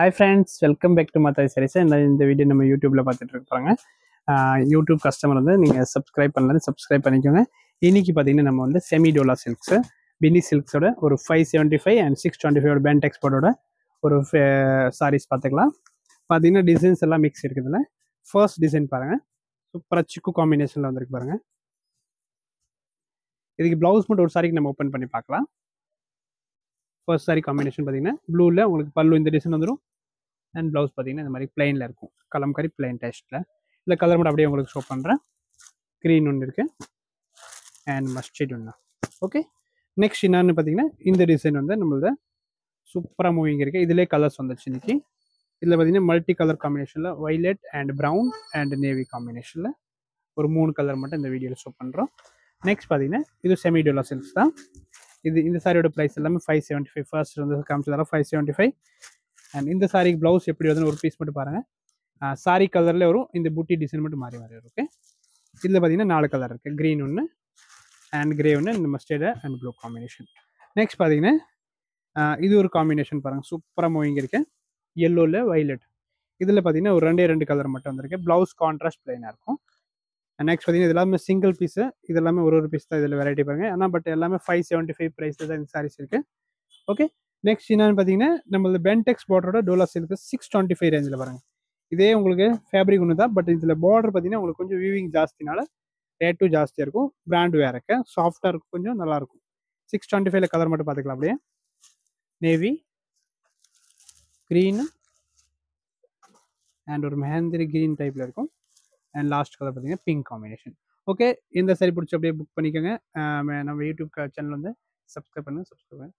Hi friends, welcome back to Mathai Sarees. இந்த video நம்ம யூடியூப்ல பார்த்துட்டு இருக்காங்க. யூடியூப் கஸ்டமர் வந்து நீங்கள் சப்ஸ்கிரைப் பண்ணலாம், சப்ஸ்கிரைப் பண்ணிக்கோங்க. இன்னைக்கு பார்த்தீங்கன்னா நம்ம வந்து செமி டோலா சில்க்ஸ் பினி சில்க்ஸோட ஒரு 575 அண்ட் 625 பேண்ட் எக்ஸ்போர்ட்டோட ஒரு சாரீஸ் பார்த்துக்கலாம். பார்த்தீங்கன்னா டிசைன்ஸ் எல்லாம் மிக்ஸ் இருக்குதுல்ல. ஃபர்ஸ்ட் டிசைன் பாருங்க, சூப்பராக சிக்கு காம்பினேஷனில் வந்துருக்கு பாருங்க. இதுக்கு பிளவுஸ் மட்டும் ஒரு சாரிக்கு நம்ம ஓப்பன் பண்ணி பார்க்கலாம். ஃபர்ஸ்ட் சாரி காம்பினேஷன் பார்த்தீங்கன்னா ப்ளூவில் உங்களுக்கு பல்லு இந்த டிசைன் வந்துடும். அண்ட் ப்ளவுஸ் பார்த்தீங்கன்னா இந்த மாதிரி பிளைனில் இருக்கும், கலம்காரி பிளைன் டெஸ்ட்டில். இந்த கலர் மட்டும் அப்படியே உங்களுக்கு ஷோ பண்ணுறேன். க்ரீன் ஒன்று இருக்குது அண்ட் மஸ்டர்ட் ஒன்று. ஓகே, நெக்ஸ்ட் என்னன்னு பார்த்தீங்கன்னா இந்த டிசைன் வந்து நம்மளது சூப்பராக மூவிங் இருக்குது. இதிலே கலர்ஸ் வந்துச்சு இன்னைக்கு. இதில் பார்த்தீங்கன்னா மல்டி கலர் காம்பினேஷனில் violet and brown and navy காம்பினேஷனில் ஒரு 3 கலர் மட்டும் இந்த வீடியோவில் ஷோ பண்ணுறோம். நெக்ஸ்ட் பார்த்தீங்கன்னா இது செமி டோலா சில்க்ஸ் தான். இந்த சாரியோட ப்ரைஸ் எல்லாமே 575. ஃபர்ஸ்ட் வந்து காமிச்சதால 575. அண்ட் இந்த சாரிக்கு ப்ளவுஸ் எப்படி வருதுன்னு ஒரு பீஸ் மட்டும் பாருங்கள். சாரி கலரில் வரும், இந்த புட்டி டிசைன் மட்டும் மாறி வரும். ஓகே, இதில் பார்த்தீங்கன்னா 4 கலர் இருக்குது, க்ரீன் ஒன்று அண்ட் கிரே ஒன்று, இந்த mustard and blue combination. Next பார்த்தீங்கன்னா இது ஒரு காம்பினேஷன் பாருங்கள், சூப்பராக மூவிங் இருக்குது. எல்லோவில் வைலட். இதில் பார்த்தீங்கன்னா ஒரு 2 கலர் மட்டும் வந்திருக்கு. ப்ளவுஸ் கான்ட்ராஸ்ட் பிளைனாக இருக்கும். நெக்ஸ்ட் பார்த்தீங்கன்னா இது எல்லாமே சிங்கிள் பீஸு, இது எல்லாமே ஒரு பீஸ் தான் இதில் வெரைட்டி பாருங்க. ஆனால் பட் எல்லாமே 575 ப்ரைஸில் தான் இந்த சாரீஸ் இருக்குது. ஓகே, நெக்ஸ்ட் என்னன்னு பார்த்தீங்கன்னா நம்மளது பென்டெக்ஸ் பார்டரோட டோலா சில்க் 625 ரேஞ்சில் பாருங்கள். இதே உங்களுக்கு ஃபேப்ரிக் ஒன்று தான், பட் இதில் பார்டர் பார்த்தீங்கன்னா உங்களுக்கு கொஞ்சம் வீவிங் ஜாஸ்தினால ரேட்டும் ஜாஸ்தியாக இருக்கும். பிராண்ட் வேறு இருக்கு, சாஃப்டாக இருக்கும், கொஞ்சம் நல்லாயிருக்கும். 625ல கலர் மட்டும் பார்த்துக்கலாம். அப்படியே நேவி, க்ரீன் அண்ட் ஒரு மெஹந்திரி க்ரீன் டைப்பில் இருக்கும். அண்ட் லாஸ்ட் கலர் பார்த்தீங்கன்னா பிங்க் காம்பினேஷன். ஓகே, இந்த சாரி பிடிச்சி அப்படியே புக் பண்ணிக்கோங்க. நம்ம யூடியூப் சேனல் வந்து சப்ஸ்கிரைப் பண்ணுங்கள்.